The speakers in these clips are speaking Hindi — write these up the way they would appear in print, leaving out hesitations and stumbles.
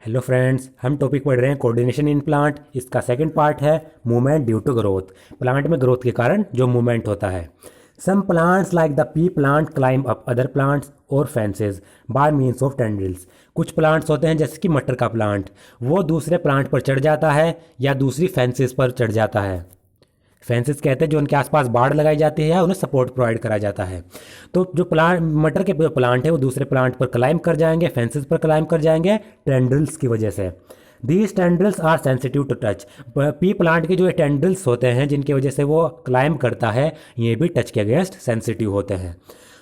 हेलो फ्रेंड्स, हम टॉपिक पढ़ रहे हैं कोऑर्डिनेशन इन प्लांट। इसका सेकंड पार्ट है movement due to growth. Plant में ग्रोथ के कारण जो मूवमेंट होता है। Some plants like the pea plant climb up other plants और fences by means of tendrils. कुछ प्लांट्स होते हैं जैसे कि मटर का प्लांट, वो दूसरे प्लांट पर चढ़ जाता है या दूसरी फेंसेस पर चढ़ जाता है। फेंसेस कहते हैं जो उनके आसपास बाड़ लगाई जाती है या उन्हें सपोर्ट प्रोवाइड करा जाता है। तो जो प्लांट मटर के प्लांट है वो दूसरे प्लांट पर क्लाइंब कर जाएंगे, फेंसेस पर क्लाइंब कर जाएंगे टेंड्रिल्स की वजह से। These tendrils are sensitive to touch. Pea plant के जो टेंड्रिल्स होते हैं जिनकी वजह से वो क्लाइंब करता है, ये भी टच के अगेंस्ट सेंसिटिव होते हैं।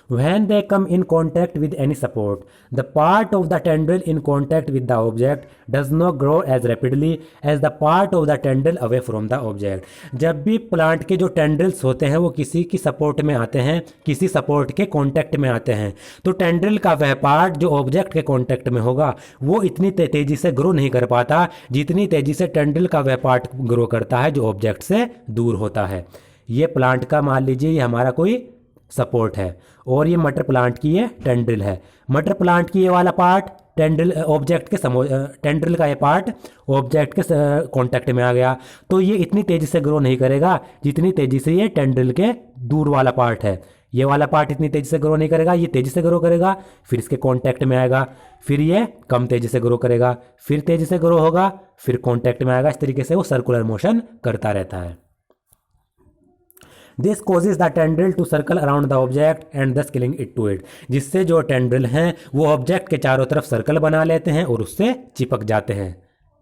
When they come in contact with any support, the part of the tendril in contact with the object does not grow as rapidly as the part of the tendril away from the object. जब भी प्लांट के जो टेंड्रिल्स होते हैं वो किसी की सपोर्ट में आते हैं, किसी सपोर्ट के कांटेक्ट में आते हैं, तो टेंड्रिल का वह पार्ट जो ऑब्जेक्ट के कांटेक्ट में होगा वो इतनी तेजी से ग्रो नहीं कर पाता जितनी तेजी से टेंड्रिल का वह पार्ट ग्रो करता है जो ऑब्जेक्ट से दूर होता है। ये प्लांट का मान लीजिए ये हमारा कोई सपोर्ट है और ये मटर प्लांट की ये टेंड्रिल है। मटर प्लांट की ये वाला पार्ट टेंड्रिल ऑब्जेक्ट के टेंड्रिल का ये पार्ट ऑब्जेक्ट के कांटेक्ट में आ गया, तो ये इतनी तेज़ी से ग्रो नहीं करेगा जितनी तेज़ी से ये टेंड्रिल के दूर वाला पार्ट है। ये वाला पार्ट इतनी तेज़ी से ग्रो नहीं करेगा, ये तेज़ी से ग्रो करेगा, फिर इसके कांटेक्ट में आएगा, फिर ये कम तेज़ी से ग्रो करेगा, फिर तेज़ी से ग्रो होगा, फिर कांटेक्ट में आएगा। इस तरीके से वो सर्कुलर मोशन करता रहता है। This causes the tendril to circle around the object and thus killing it to it. जिससे जो टेंड्रिल हैं वो ऑब्जेक्ट के चारों तरफ सर्कल बना लेते हैं और उससे चिपक जाते हैं,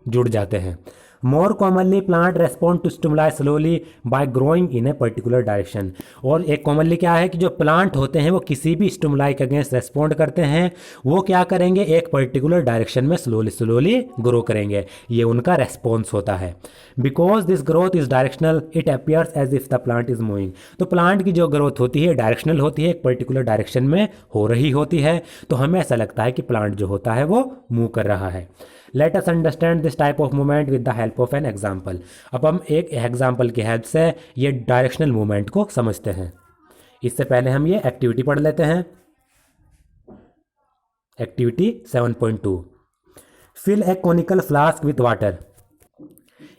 जुड़ जाते हैं। More commonly plant respond to stimuli slowly by growing in a particular direction. और एक कॉमनली क्या है कि जो प्लांट होते हैं वो किसी भी स्टिमुलाई के अगेंस्ट रेस्पॉन्ड करते हैं, वो क्या करेंगे, एक पर्टिकुलर डायरेक्शन में स्लोली स्लोली ग्रो करेंगे। ये उनका रेस्पॉन्स होता है। Because this growth is directional it appears as if the plant is moving. तो प्लांट की जो ग्रोथ होती है डायरेक्शनल होती है, एक पर्टिकुलर डायरेक्शन में हो रही होती है, तो हमें ऐसा लगता है कि प्लांट जो होता है वो मूव कर रहा है। Let us understand this type of movement with the help of an example. अब हम एक एग्जाम्पल की हेल्प से ये डायरेक्शनल मूवमेंट को समझते हैं। इससे पहले हम ये एक्टिविटी पढ़ लेते हैं। Activity 7.2 fill a conical flask with water.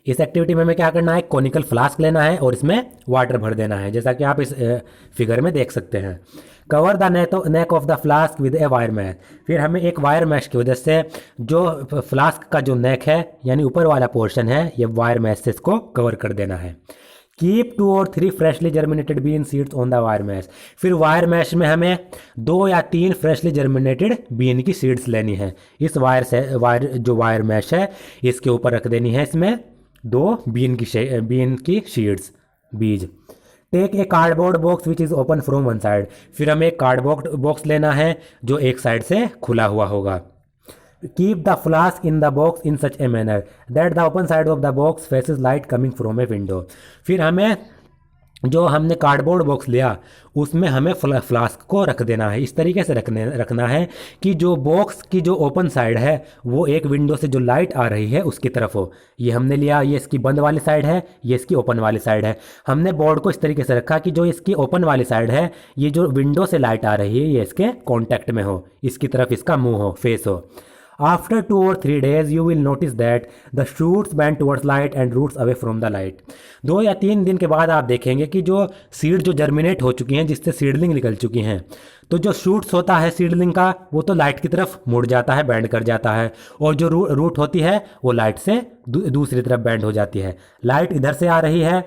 इस एक्टिविटी में हमें क्या करना है, कोनिकल फ्लास्क लेना है और इसमें वाटर भर देना है, जैसा कि आप इस फिगर में देख सकते हैं। Cover the neck of the flask with a wire mesh. फिर हमें एक वायर मैश की वजह से जो फ्लास्क का जो नेक है यानी ऊपर वाला पोर्शन है, ये वायर मैश से इसको कवर कर देना है। कीप 2 और 3 freshly germinated bean seeds on the wire mesh. फिर वायर मैश में हमें 2 या 3 फ्रेशली जर्मिनेटेड बीन की सीड्स लेनी है। इस जो वायर मैश है इसके ऊपर रख देनी है इसमें 2 बीन की सीड्स, बीज। Take a cardboard box which is open from one side. फिर हमें एक कार्डबोर्ड बॉक्स लेना है जो एक साइड से खुला हुआ होगा। Keep the flask in the box in such a manner that the open side of the box faces light coming from a window. फिर हमें जो हमने कार्डबोर्ड बॉक्स लिया उसमें हमें फ्लास्क को रख देना है, इस तरीके से रखना है कि जो बॉक्स की जो ओपन साइड है वो एक विंडो से जो लाइट आ रही है उसकी तरफ हो। ये हमने लिया, ये इसकी बंद वाली साइड है, ये इसकी ओपन वाली साइड है। हमने बोर्ड को इस तरीके से रखा कि जो इसकी ओपन वाली साइड है, ये जो विंडो से लाइट आ रही है ये इसके कॉन्टैक्ट में हो, इसकी तरफ इसका मुंह हो, फेस हो। After 2 or 3 days, you will notice that the shoots bend towards light and roots away from the light. 2 या 3 दिन के बाद आप देखेंगे कि जो सीड जो जर्मिनेट हो चुकी हैं, जिससे सीडलिंग निकल चुकी हैं, तो जो शूट्स होता है सीडलिंग का वो तो लाइट की तरफ मुड़ जाता है, बेंड कर जाता है, और जो रूट होती है वो लाइट से दूसरी तरफ बेंड हो जाती है। लाइट इधर से आ रही है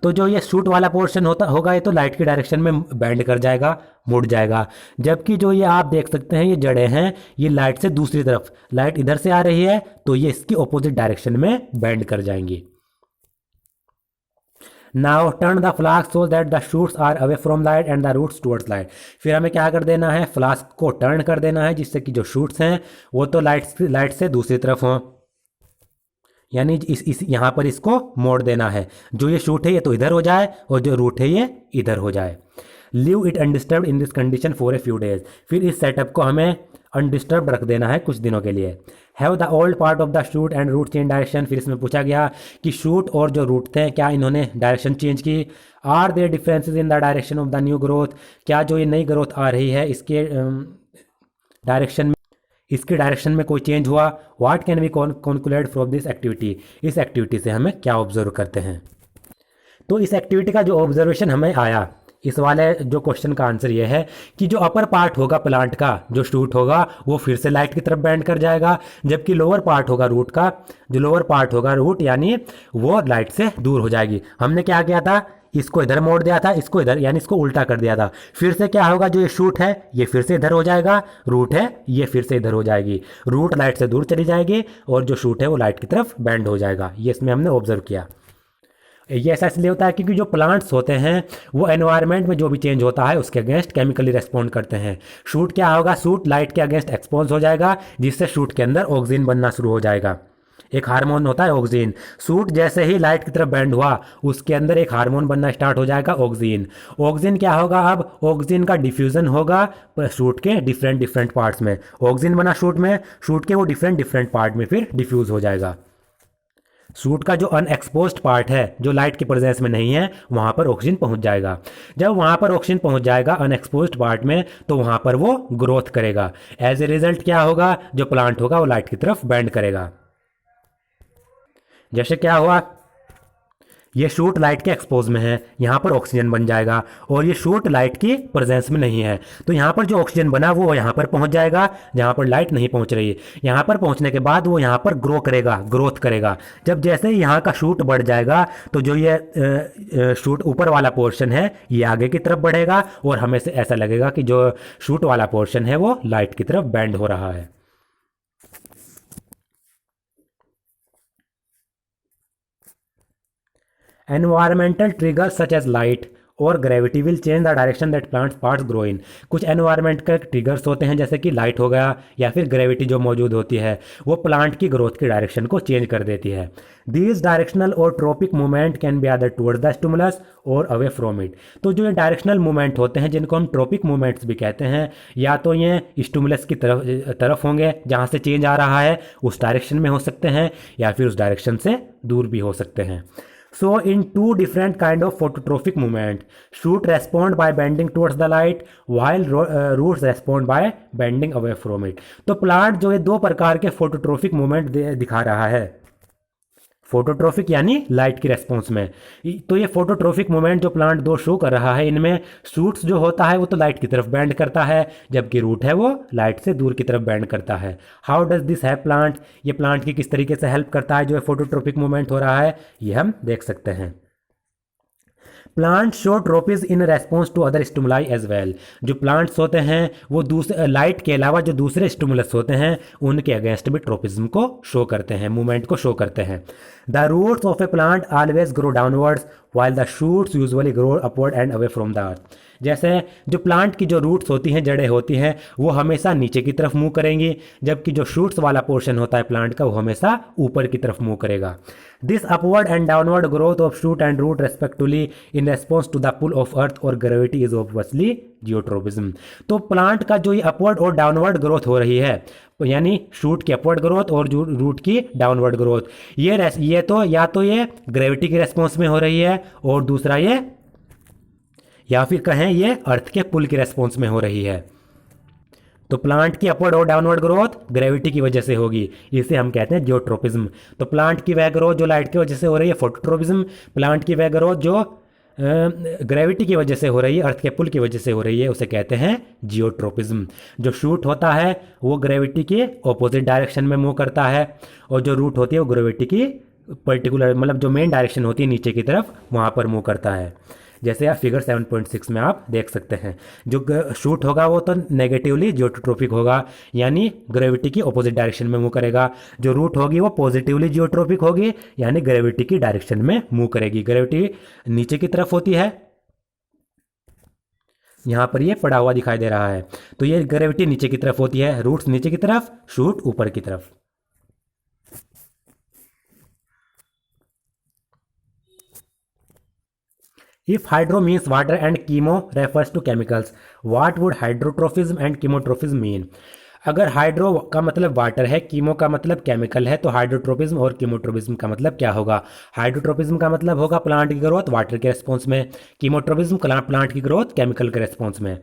तो जो ये शूट वाला पोर्शन होगा ये तो लाइट की डायरेक्शन में बेंड कर जाएगा, मुड़ जाएगा। जबकि जो ये आप देख सकते हैं ये जड़ें हैं, ये लाइट से दूसरी तरफ, लाइट इधर से आ रही है तो ये इसकी ऑपोजिट डायरेक्शन में बेंड कर जाएंगी। Now turn the flask so that the shoots are away from light and the roots towards light. फिर हमें क्या कर देना है, फ्लास्क को टर्न कर देना है जिससे कि जो शूट्स हैं वो तो लाइट से दूसरी तरफ हों, यानी इस यहाँ पर इसको मोड़ देना है। जो ये शूट है ये तो इधर हो जाए और जो रूट है ये इधर हो जाए। Leave it undisturbed in this condition for a few days. फिर इस सेटअप को हमें अनडिस्टर्ब रख देना है कुछ दिनों के लिए। Have the old part of the shoot and route change direction. फिर इसमें पूछा गया कि शूट और जो रूट थे क्या इन्होंने डायरेक्शन चेंज की। Are there differences in the direction of the new growth. क्या जो ये नई ग्रोथ आ रही है इसके डायरेक्शन में इसके डायरेक्शन में कोई चेंज हुआ, what can we conclude from this activity, इस एक्टिविटी से हमें क्या ऑब्जर्व करते हैं। तो इस एक्टिविटी का जो ऑब्जर्वेशन हमें आया, इस वाले जो क्वेश्चन का आंसर ये है कि जो अपर पार्ट होगा प्लांट का, जो शूट होगा, वो फिर से लाइट की तरफ बेंड कर जाएगा, जबकि लोअर पार्ट होगा रूट का, जो लोअर पार्ट होगा रूट यानी वो लाइट से दूर हो जाएगी। हमने क्या किया था, इसको इधर मोड़ दिया था, इसको इधर यानी इसको उल्टा कर दिया था। फिर से क्या होगा, जो ये शूट है ये फिर से इधर हो जाएगा, रूट है ये फिर से इधर हो जाएगी, रूट लाइट से दूर चली जाएगी और जो शूट है वो लाइट की तरफ बेंड हो जाएगा। ये इसमें हमने ऑब्जर्व किया। ये ऐसा इसलिए होता है क्योंकि जो प्लांट्स होते हैं वो एनवायरनमेंट में जो भी चेंज होता है उसके अगेंस्ट केमिकली रेस्पॉन्ड करते हैं। शूट क्या होगा, शूट लाइट के अगेंस्ट एक्सपोज हो जाएगा, जिससे शूट के अंदर ऑक्सीजन बनना शुरू हो जाएगा। एक हार्मोन होता है ऑक्सीजन, शूट जैसे ही लाइट की तरफ बेंड हुआ उसके अंदर एक हार्मोन बनना स्टार्ट हो जाएगा ऑक्सीजन। ऑक्सीजन क्या होगा, अब ऑक्सीजन का डिफ्यूजन होगा शूट के डिफरेंट डिफरेंट पार्ट्स में। ऑक्सीजन बना शूट में, शूट के वो डिफरेंट डिफरेंट पार्ट में फिर डिफ्यूज हो जाएगा। सूट का जो अनएक्सपोज्ड पार्ट है, जो लाइट की प्रेजेंस में नहीं है, वहां पर ऑक्सीजन पहुंच जाएगा। जब वहां पर ऑक्सीजन पहुंच जाएगा अनएक्सपोज्ड पार्ट में, तो वहां पर वो ग्रोथ करेगा। एज ए रिजल्ट क्या होगा, जो प्लांट होगा वो लाइट की तरफ बेंड करेगा। जैसे क्या हुआ, ये शूट लाइट के एक्सपोज में है, यहाँ पर ऑक्सीजन बन जाएगा, और ये शूट लाइट की प्रेजेंस में नहीं है, तो यहाँ पर जो ऑक्सीजन बना वो यहाँ पर पहुँच जाएगा जहाँ पर लाइट नहीं पहुँच रही है। यहाँ पर पहुँचने के बाद वो यहाँ पर ग्रोथ करेगा। जब जैसे ही यहाँ का शूट बढ़ जाएगा तो जो ये शूट ऊपर वाला पोर्शन है ये आगे की तरफ बढ़ेगा, और हमें से ऐसा लगेगा कि जो शूट वाला पोर्शन है वो लाइट की तरफ बेंड हो रहा है। Environmental triggers such as light और gravity will change the direction that plants parts grow in. कुछ एनवायरनमेंट के ट्रिगर्स होते हैं, जैसे कि लाइट हो गया या फिर ग्रेविटी जो मौजूद होती है वो प्लांट की ग्रोथ की डायरेक्शन को चेंज कर देती है। दीज डायरेक्शनल और ट्रोपिक मूवमेंट कैन बी आदर टुवर्ड्स द स्टिमुलस और अवे फ्रॉम इट। तो जो ये डायरेक्शनल मूवमेंट होते हैं जिनको हम ट्रोपिक मूवमेंट्स भी कहते हैं, या तो ये स्टिमुलस की तरफ होंगे जहाँ से चेंज आ रहा है उस डायरेक्शन में हो सकते हैं, या फिर उस डायरेक्शन से दूर भी हो सकते हैं। So in two different kind of phototropic movement, shoot respond by bending towards the light while roots respond by bending away from it। तो प्लांट जो है दो प्रकार के फोटोट्रोपिक मूवमेंट दिखा रहा है। फोटोट्रोपिक यानी लाइट की रेस्पॉन्स में। तो ये फोटोट्रोपिक मूवमेंट जो प्लांट दो शो कर रहा है, इनमें शूट्स जो होता है वो तो लाइट की तरफ बेंड करता है, जबकि रूट है वो लाइट से दूर की तरफ बेंड करता है। How does this help plant, ये प्लांट की किस तरीके से हेल्प करता है जो फोटोट्रोपिक मूवमेंट हो रहा है, ये हम देख सकते हैं। Plant show tropism in response to other stimuli as well. जो प्लांट्स होते हैं वो दूसरे लाइट के अलावा जो दूसरे स्टिमुलस होते हैं उनके अगेंस्ट भी ट्रोपिज्म को शो करते हैं, मूवमेंट को शो करते हैं। The roots of a plant always grow downwards while the shoots usually grow upward and away from the earth. जैसे जो प्लांट की जो रूट्स होती हैं, जड़ें होती हैं, वो हमेशा नीचे की तरफ मूव करेंगी, जबकि जो शूट्स वाला पोर्शन होता है प्लांट का वो हमेशा ऊपर की तरफ मूव करेगा। This upward and downward growth of shoot and root respectively in response to the pull of earth और ग्रेविटी इज ऑब्वियसली जियोट्रोपिज्म। तो प्लांट का जो ये अपवर्ड और डाउनवर्ड ग्रोथ हो रही है, यानी शूट की अपवर्ड ग्रोथ और जो रूट की डाउनवर्ड ग्रोथ, ये तो या तो ये ग्रेविटी की रेस्पॉन्स में हो रही है, और दूसरा ये या फिर कहें ये अर्थ के पुल की रेस्पॉन्स में हो रही है। तो प्लांट की अपवर्ड और डाउनवर्ड ग्रोथ ग्रेविटी की वजह से होगी, इसे हम कहते हैं जियोट्रोपिज्म। तो प्लांट की वह ग्रोथ जो लाइट की वजह से हो रही है फोटोट्रोपिज्म, प्लांट की वह ग्रोथ जो ग्रेविटी की वजह से हो रही है, अर्थ के पुल की वजह से हो रही है, उसे कहते हैं जियोट्रोपिज्म। जो शूट होता है वो ग्रेविटी के ऑपोजिट डायरेक्शन में मूव करता है, और जो रूट होती है वो ग्रेविटी की पर्टिकुलर मतलब जो मेन डायरेक्शन होती है नीचे की तरफ वहाँ पर मूव करता है। जैसे आप फिगर 7.6 में आप देख सकते हैं, जो शूट होगा वो तो नेगेटिवली जियोट्रोपिक होगा, यानी ग्रेविटी की ऑपोजिट डायरेक्शन में मूव करेगा। जो रूट होगी वो पॉजिटिवली जियोट्रोपिक होगी, यानी ग्रेविटी की डायरेक्शन में मूव करेगी। ग्रेविटी नीचे की तरफ होती है, यहाँ पर ये पड़ा हुआ दिखाई दे रहा है, तो ये ग्रेविटी नीचे की तरफ होती है, रूट्स नीचे की तरफ, शूट ऊपर की तरफ। If hydro means water and chemo refers to chemicals, what would hydrotrophism and chemotrophism mean? अगर हाइड्रो का मतलब वाटर है, कीमो का मतलब केमिकल है, तो हाइड्रोट्रोपिज्म और कीमोट्रोपिज्म का मतलब क्या होगा? हाइड्रोट्रोपिज्म का मतलब होगा प्लांट की ग्रोथ वाटर के रेस्पॉन्स में, कीमोट्रोपिज्म प्लांट की ग्रोथ केमिकल के रेस्पॉन्स में।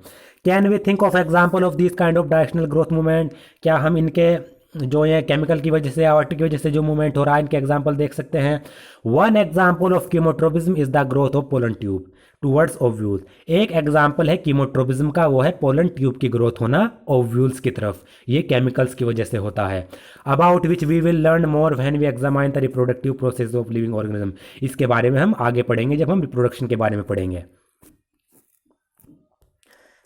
Can we think of example of this kind of directional growth movement? क्या हम इनके जो ये केमिकल की वजह से, आवर्टी की वजह से जो मूवमेंट हो रहा है, इनके एग्जाम्पल देख सकते हैं। One example of chemotropism is the growth of pollen tube towards ovules. एक एग्जाम्पल है कीमोट्रोपिज्म का, वो है पोलन ट्यूब की ग्रोथ होना ओव्यूल्स की तरफ। ये केमिकल्स की वजह से होता है। About which we will learn more when we examine the reproductive process of living organism. इसके बारे में हम आगे पढ़ेंगे जब हम रिप्रोडक्शन के बारे में पढ़ेंगे।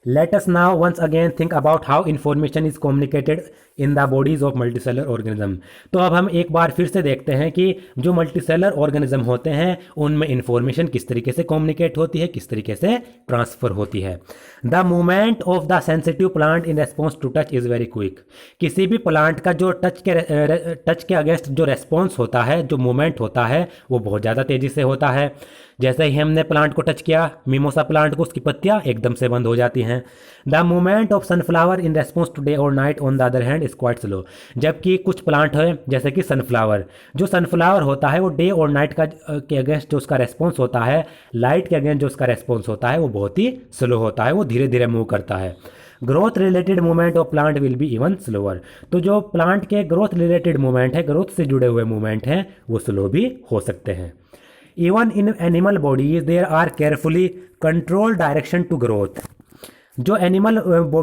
Let us now once again think about how information is communicated in the bodies of multicellular organism। तो अब हम एक बार फिर से देखते हैं कि जो मल्टीसेलर ऑर्गेनिज्म होते हैं उनमें इंफॉर्मेशन किस तरीके से कम्युनिकेट होती है, किस तरीके से ट्रांसफर होती है। The movement of the sensitive plant in response to touch is very quick. किसी भी प्लांट का जो टच के अगेंस्ट जो रेस्पॉन्स होता है, जो मूवमेंट होता है, वो बहुत ज़्यादा तेज़ी से होता है। जैसे ही हमने प्लांट को टच किया, मिमोसा प्लांट को, उसकी पत्तियां एकदम से बंद हो जाती हैं। The movement of sunflower in response to day और night on the other hand is quite slow. जबकि कुछ प्लांट है जैसे कि सनफ्लावर, जो सनफ्लावर होता है वो डे और नाइट का के अगेंस्ट जो उसका रेस्पॉन्स होता है, लाइट के अगेंस्ट जो उसका रेस्पॉन्स होता है, वो बहुत ही स्लो होता है, वो धीरे धीरे मूव करता है। Growth related movement of plant will be even slower. तो जो प्लांट के ग्रोथ रिलेटेड मूवमेंट है, ग्रोथ से जुड़े हुए मूवमेंट हैं, वो स्लो भी हो सकते हैं। Even in animal bodies there are carefully control direction to growth. जो एनिमल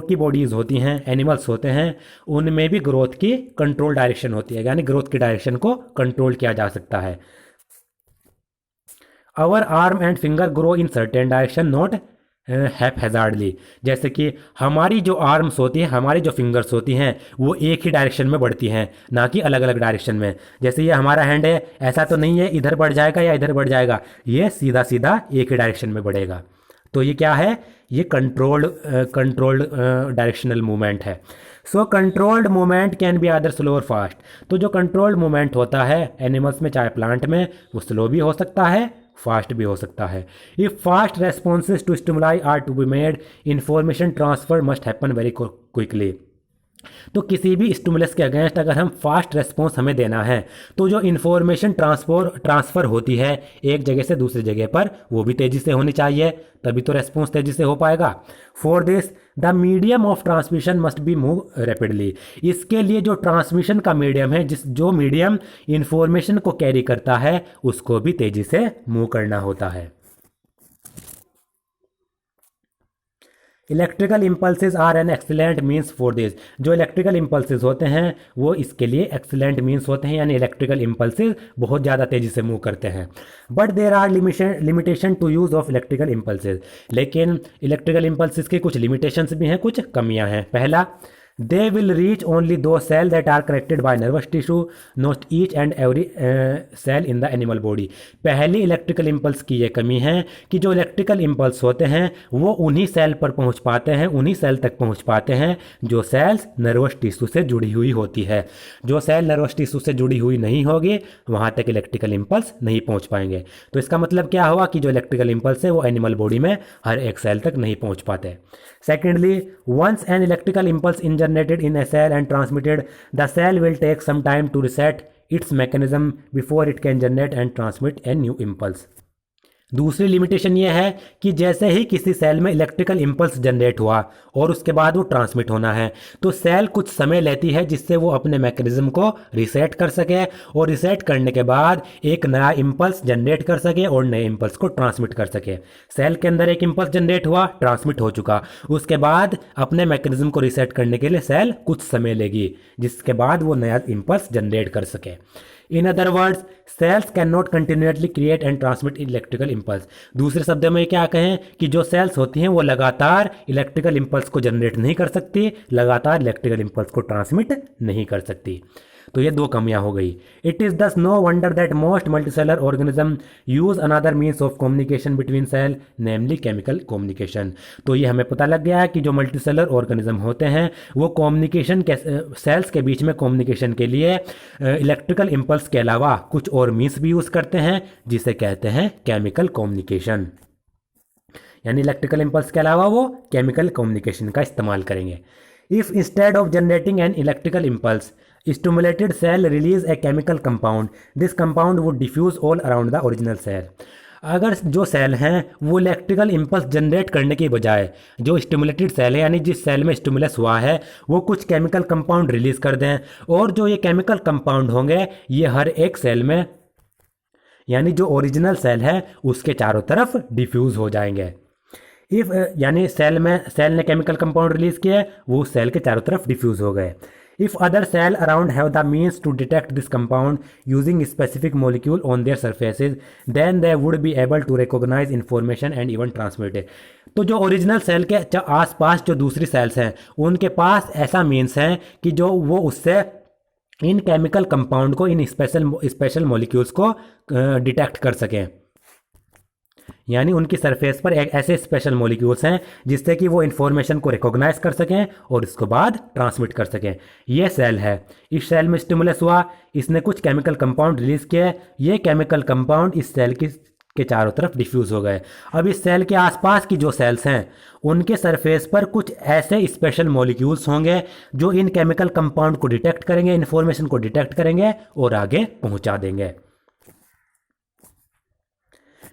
की बॉडीज़ होती हैं, एनिमल्स होते हैं, उनमें भी ग्रोथ की कंट्रोल डायरेक्शन होती है, यानी ग्रोथ की डायरेक्शन को कंट्रोल किया जा सकता है। Our arm and finger grow in certain direction not haphazardly. जैसे कि हमारी जो आर्म्स होती हैं, हमारी जो फिंगर्स होती हैं, वो एक ही डायरेक्शन में बढ़ती हैं, ना कि अलग अलग डायरेक्शन में। जैसे ये हमारा हैंड है, ऐसा तो नहीं है इधर बढ़ जाएगा या इधर बढ़ जाएगा, ये सीधा सीधा एक ही डायरेक्शन में बढ़ेगा। तो ये क्या है? ये कंट्रोल्ड डायरेक्शनल मूवमेंट है। So controlled movement can be other slow और फास्ट। तो जो कंट्रोल्ड मूवमेंट होता है एनिमल्स में, चाहे प्लांट में, वो स्लो भी हो सकता है, फास्ट भी हो सकता है। If fast responses to stimuli are to be made, information transfer must happen very quickly. तो किसी भी स्टिमुलस के अगेंस्ट अगर हम फास्ट रेस्पॉन्स हमें देना है, तो जो इन्फॉर्मेशन ट्रांसफ़र होती है एक जगह से दूसरी जगह पर, वो भी तेज़ी से होनी चाहिए, तभी तो रेस्पॉन्स तेज़ी से हो पाएगा। For this the medium of transmission must be move rapidly. इसके लिए जो ट्रांसमिशन का मीडियम है, जो मीडियम इन्फॉर्मेशन को कैरी करता है, उसको भी तेज़ी से मूव करना होता है। Electrical impulses are an excellent means for this. जो इलेक्ट्रिकल इम्पल्सेस होते हैं वो इसके लिए एक्सीलेंट मीन्स होते हैं, यानी इलेक्ट्रिकल इम्पल्सेस बहुत ज़्यादा तेज़ी से मूव करते हैं। But there are limitation to use of electrical impulses. लेकिन इलेक्ट्रिकल इम्पल्सेस की कुछ लिमिटेशंस भी हैं, कुछ कमियां हैं। पहला, they will reach only those cells that are connected by nervous tissue, not each and every cell in the animal body। पहली इलेक्ट्रिकल इम्पल्स की ये कमी है कि जो इलेक्ट्रिकल इम्पल्स होते हैं वो उन्हीं सेल पर पहुंच पाते हैं, उन्हीं सेल तक पहुंच पाते हैं जो सेल्स नर्वस टिश्यू से जुड़ी हुई होती है। जो सेल नर्वस टिश्यू से जुड़ी हुई नहीं होगी, वहाँ तक इलेक्ट्रिकल इम्पल्स नहीं पहुँच पाएंगे। तो इसका मतलब क्या हुआ कि जो इलेक्ट्रिकल इम्पल्स है वो एनिमल बॉडी में हर एक सेल तक नहीं पहुँच पाते। Secondly, once an electrical impulse is generated in a cell and transmitted, the cell will take some time to reset its mechanism before it can generate and transmit a new impulse। दूसरी लिमिटेशन ये है कि जैसे ही किसी सेल में इलेक्ट्रिकल इम्पल्स जनरेट हुआ और उसके बाद वो ट्रांसमिट होना है, तो सेल कुछ समय लेती है जिससे वो अपने मैकेनिज्म को रीसेट कर सके, और रीसेट करने के बाद एक नया इम्पल्स जनरेट कर सके और नए इम्पल्स को ट्रांसमिट कर सके। सेल के अंदर एक इम्पल्स जनरेट हुआ, ट्रांसमिट हो चुका, उसके बाद अपने मैकेनिज्म को रीसेट करने के लिए सेल कुछ समय लेगी, जिसके बाद वो नया इम्पल्स जनरेट कर सके। In other words, cells can not continuously create and transmit electrical impulse. दूसरे शब्दों में क्या कहें कि जो सेल्स होती हैं वो लगातार इलेक्ट्रिकल इम्पल्स को जनरेट नहीं कर सकती, लगातार इलेक्ट्रिकल इम्पल्स को ट्रांसमिट नहीं कर सकती। तो ये दो कमियां हो गई। It is thus no wonder that most multicellular organism use another means of communication between cell, namely chemical communication. तो ये हमें पता लग गया है कि जो मल्टीसेलर ऑर्गेनिज्म होते हैं वो कम्युनिकेशन के सेल्स के बीच में कम्युनिकेशन के लिए इलेक्ट्रिकल इम्पल्स के अलावा कुछ और मीन्स भी यूज़ करते हैं, जिसे कहते हैं केमिकल कम्युनिकेशन। यानी इलेक्ट्रिकल इम्पल्स के अलावा वो केमिकल कम्युनिकेशन का इस्तेमाल करेंगे। If instead of generating an electrical impulse stimulated cell release a chemical compound, this compound would diffuse all around the original cell। अगर जो सेल हैं वो इलेक्ट्रिकल इम्पल्स जनरेट करने की बजाय जो स्टिमुलेटेड सेल है यानी जिस सेल में स्टिमुलस हुआ है वो कुछ केमिकल कंपाउंड रिलीज कर दें, और जो ये केमिकल कंपाउंड होंगे ये हर एक सेल में यानी जो ओरिजिनल सेल है उसके चारों तरफ डिफ्यूज़ हो जाएंगे। इफ यानी सेल ने केमिकल कंपाउंड रिलीज किए, वो सेल के चारों तरफ डिफ्यूज हो गए। If other cell around have the means to detect this compound using specific molecule on their surfaces then they would be able to recognise information and even transmit it. तो जो ओरिजिनल सेल के आसपास जो दूसरी सेल्स हैं उनके पास ऐसा मीन्स है कि जो वो उससे इन केमिकल कंपाउंड को, इन स्पेशल मॉलिक्यूल्स को डिटेक्ट कर सकें। यानी उनकी सरफेस पर एक ऐसे स्पेशल मॉलिक्यूल्स हैं जिससे कि वो इन्फॉर्मेशन को रिकॉग्नाइज कर सकें और इसको बाद ट्रांसमिट कर सकें। ये सेल है, इस सेल में स्टिमुलस हुआ, इसने कुछ केमिकल कंपाउंड रिलीज किए, ये केमिकल कंपाउंड इस सेल के चारों तरफ डिफ्यूज हो गए। अब इस सेल के आसपास की जो सेल्स हैं उनके सरफेस पर कुछ ऐसे स्पेशल मॉलिक्यूल्स होंगे जो इन केमिकल कंपाउंड को डिटेक्ट करेंगे, इन्फॉर्मेशन को डिटेक्ट करेंगे और आगे पहुंचा देंगे।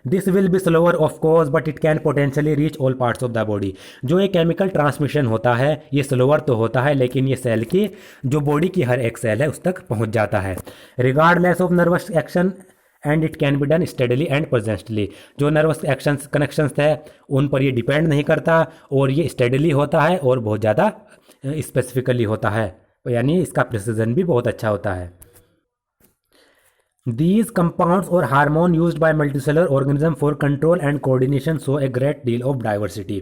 This will be slower of course but it can potentially reach all parts of the body. जो ये केमिकल ट्रांसमिशन होता है ये स्लोअर तो होता है लेकिन ये सेल की जो बॉडी की हर एक सेल है उस तक पहुंच जाता है। Regardless of nervous action and it can be done steadily and urgently. जो नर्वस एक्शन कनेक्शंस है उन पर ये डिपेंड नहीं करता और ये स्टेडली होता है और बहुत ज़्यादा स्पेसिफिकली होता है, यानी इसका प्रिसीजन भी बहुत अच्छा होता है। These compounds or hormone used by multicellular organism for control and coordination show a great deal of diversity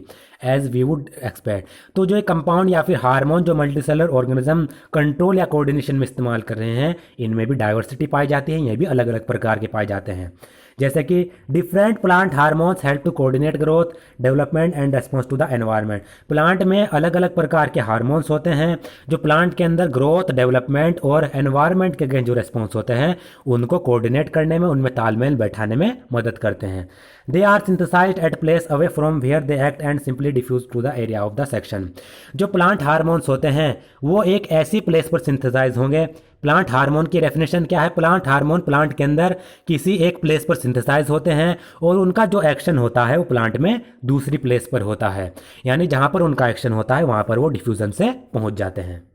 as we would expect। तो जो ये कंपाउंड या फिर हार्मोन जो मल्टीसेलर ऑर्गेनिज्म कंट्रोल या कोऑर्डिनेशन में इस्तेमाल कर रहे हैं इनमें भी डाइवर्सिटी पाई जाती है, ये भी अलग अलग प्रकार के पाए जाते हैं। जैसे कि different plant hormones help to coordinate growth, development and response to the environment. Plant में अलग अलग प्रकार के हार्मोन्स होते हैं जो प्लांट के अंदर ग्रोथ, डेवलपमेंट और एनवायरनमेंट के जो रेस्पॉन्स होते हैं उनको कोऑर्डिनेट करने में, उनमें तालमेल बैठाने में मदद करते हैं। They are synthesised at place away from where they act and simply diffuse to the area of the section. जो प्लांट हार्मोन्स होते हैं वो एक ऐसी प्लेस पर सिंथेसाइज होंगे। प्लांट हार्मोन की डेफिनेशन क्या है? प्लांट हार्मोन प्लांट के अंदर किसी एक प्लेस पर सिंथेसाइज होते हैं और उनका जो एक्शन होता है वो प्लांट में दूसरी प्लेस पर होता है, यानी जहां पर उनका एक्शन होता है वहां पर वो डिफ्यूजन से पहुंच जाते हैं।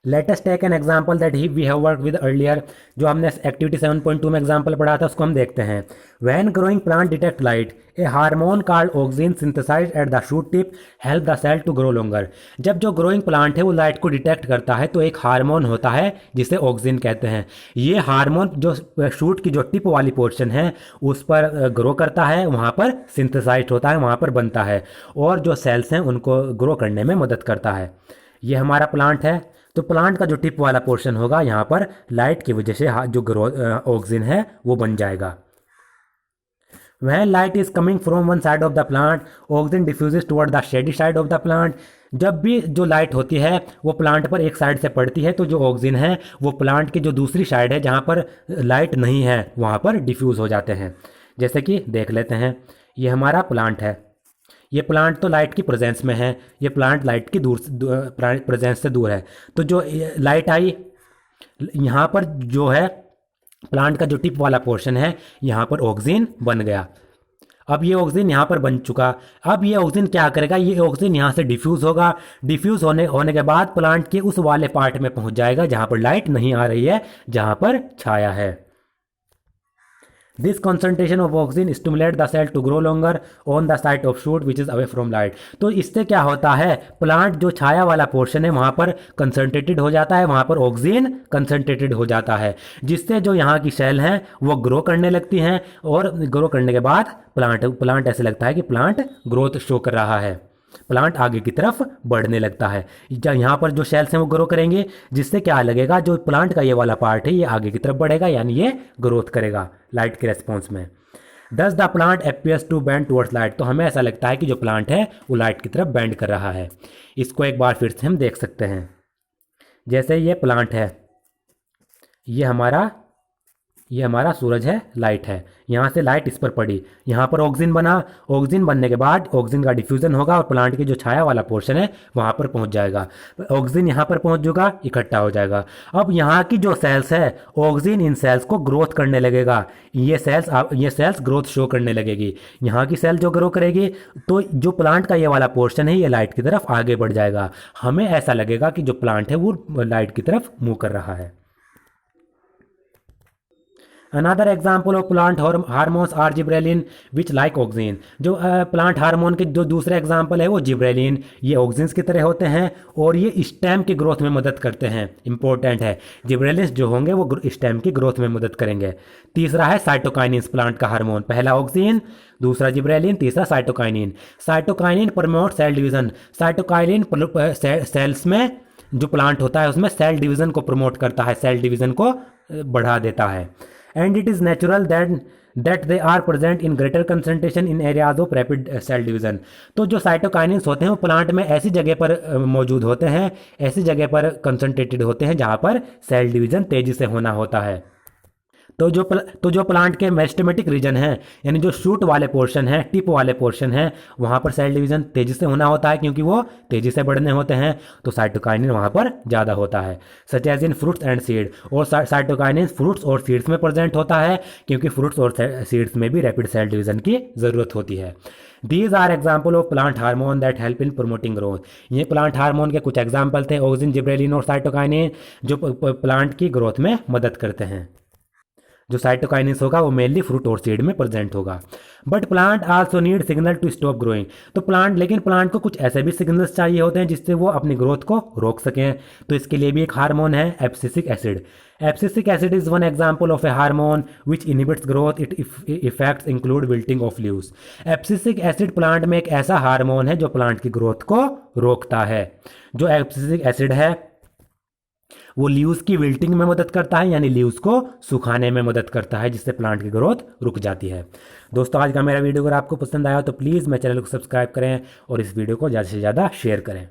Let us take an example that we have work with earlier. जो हमने एक्टिविटी 7.2 में एग्जाम्पल पढ़ा था उसको हम देखते हैं। When growing plant detect light a hormone called auxin synthesised at the shoot tip help the cell to grow longer. जब जो ग्रोइंग प्लांट है वो लाइट को डिटेक्ट करता है तो एक हार्मोन होता है जिसे ऑक्सिन कहते हैं। ये हार्मोन जो शूट की जो टिप वाली पोर्शन है उस पर ग्रो करता है, वहाँ पर सिंथेसाइज्ड होता है, वहाँ पर बनता है और जो सेल्स हैं उनको ग्रो करने में मदद करता है। ये हमारा प्लांट है तो प्लांट का जो टिप वाला पोर्शन होगा यहाँ पर लाइट की वजह से जो ऑक्सिन है वो बन जाएगा। When light is coming from one side of the plant, oxygen diffuses toward the shady side of the plant। जब भी जो लाइट होती है वो प्लांट पर एक साइड से पड़ती है तो जो ऑक्सिन है वो प्लांट की जो दूसरी साइड है जहाँ पर लाइट नहीं है वहाँ पर डिफ्यूज़ हो जाते हैं। जैसे कि देख लेते हैं, ये हमारा प्लांट है, ये प्लांट तो लाइट की प्रेजेंस में है, ये प्लांट लाइट की प्रेजेंस से दूर है। तो जो लाइट आई यहाँ पर जो है प्लांट का जो टिप वाला पोर्शन है यहाँ पर ऑक्सिन बन गया। अब ये ऑक्सिन यहाँ पर बन चुका। अब ये ऑक्सिन क्या करेगा? ये ऑक्सिन यहाँ से डिफ्यूज़ होगा। डिफ्यूज़ होने के बाद प्लांट के उस वाले पार्ट में पहुँच जाएगा जहाँ पर लाइट नहीं आ रही है, जहाँ पर छाया है। This concentration of oxygen stimulate the cell to grow longer on the site of shoot which is away from light। तो इससे क्या होता है, प्लांट जो छाया वाला पोर्शन है वहाँ पर कंसनट्रेटेड हो जाता है, वहाँ पर ऑक्सीजन कंसनट्रेटेड हो जाता है जिससे जो यहाँ की सेल हैं वो ग्रो करने लगती हैं और ग्रो करने के बाद प्लांट ऐसे लगता है कि प्लांट ग्रोथ शो कर रहा है, प्लांट आगे की तरफ बढ़ने लगता है। यहाँ पर जो सेल्स हैं वो ग्रो करेंगे जिससे क्या लगेगा, जो प्लांट का ये वाला पार्ट है ये आगे की तरफ बढ़ेगा यानी ये ग्रोथ करेगा लाइट के रेस्पॉन्स में। Thus the plant appears to bend towards light. तो हमें ऐसा लगता है कि जो प्लांट है वो लाइट की तरफ बेंड कर रहा है। इसको एक बार फिर से हम देख सकते हैं। जैसे ये प्लांट है, ये हमारा ये हमारा सूरज है, लाइट है, यहाँ से लाइट इस पर पड़ी, यहाँ पर ऑक्सीजन बना, ऑक्सीजन बनने के बाद ऑक्सीजन का डिफ्यूजन होगा और प्लांट की जो छाया वाला पोर्शन है वहाँ पर पहुँच जाएगा। ऑक्सीजन यहाँ पर पहुँच जाएगा, इकट्ठा हो जाएगा। अब यहाँ की जो सेल्स है, ऑक्सीजन इन सेल्स को ग्रोथ करने लगेगा, ये सेल्स ग्रोथ शो करने लगेगी। यहाँ की सेल जो ग्रो करेगी तो जो प्लांट का ये वाला पोर्शन है ये लाइट की तरफ आगे बढ़ जाएगा। हमें ऐसा लगेगा कि जो प्लांट है वो लाइट की तरफ मूव कर रहा है। Another example of plant hormones are gibberellin which like oxygen. जो प्लांट हार्मोन के जो दूसरे एग्जाम्पल है वो जिब्रेलिन, ये ऑक्सीजन की तरह होते हैं और ये स्टेम की ग्रोथ में मदद करते हैं। इंपॉर्टेंट है, जिब्रेलिन्स जो होंगे वो स्टेम की ग्रोथ में मदद करेंगे। तीसरा है साइटोकाइनिन, प्लांट का हार्मोन, पहला ऑक्सीजन, दूसरा जिब्रेलिन, तीसरा cytokinin. Cytokinin promote cell division. Cytokinin cells में जो प्लांट होता है उसमें सेल डिवीजन को प्रमोट करता है, सेल डिवीजन को बढ़ा देता है। And it is natural that they are present in greater concentration in areas of rapid cell division. तो जो साइटोकाइनिन्स होते हैं वो प्लांट में ऐसी जगह पर मौजूद होते हैं, ऐसी जगह पर कंसंट्रेटेड होते हैं जहाँ पर सेल डिवीजन तेजी से होना होता है। तो जो प्लांट के मेरिस्टेमेटिक रीजन है, यानी जो शूट वाले पोर्शन है, टिप वाले पोर्शन है, वहाँ पर सेल डिवीजन तेजी से होना होता है क्योंकि वो तेजी से बढ़ने होते हैं, तो साइटोकाइनिन वहाँ पर ज़्यादा होता है। Such as in fruits and seed, और साइटोकाइनिन फ्रूट्स और सीड्स में प्रेजेंट होता है क्योंकि फ्रूट्स और सीड्स में भी रैपिड सेल डिवीजन की ज़रूरत होती है। These are example of plant hormone that help in promoting growth. ये प्लांट हार्मोन के कुछ एग्जाम्पल थे, ऑक्सीजन, जिब्रेलिन और साइटोकाइनिन, जो प्लांट की ग्रोथ में मदद करते हैं। जो साइटोकाइनिन्स होगा वो मेनली फ्रूट और सीड में प्रेजेंट होगा। But plant also need signal to stop growing. तो प्लांट को कुछ ऐसे भी सिग्नल्स चाहिए होते हैं जिससे वो अपनी ग्रोथ को रोक सकें। तो इसके लिए भी एक हार्मोन है, abscisic acid. Abscisic acid is one example of A hormone which inhibits growth. It effects include wilting of leaves. Abscisic acid plant में एक ऐसा हार्मोन है जो प्लांट की ग्रोथ को रोकता है। जो एब्सिसिक एसिड है वो लीव्स की विल्टिंग में मदद करता है, यानी लीव्स को सुखाने में मदद करता है, जिससे प्लांट की ग्रोथ रुक जाती है। दोस्तों, आज का मेरा वीडियो अगर आपको पसंद आया तो प्लीज़ मेरे चैनल को सब्सक्राइब करें और इस वीडियो को ज़्यादा से ज़्यादा शेयर करें।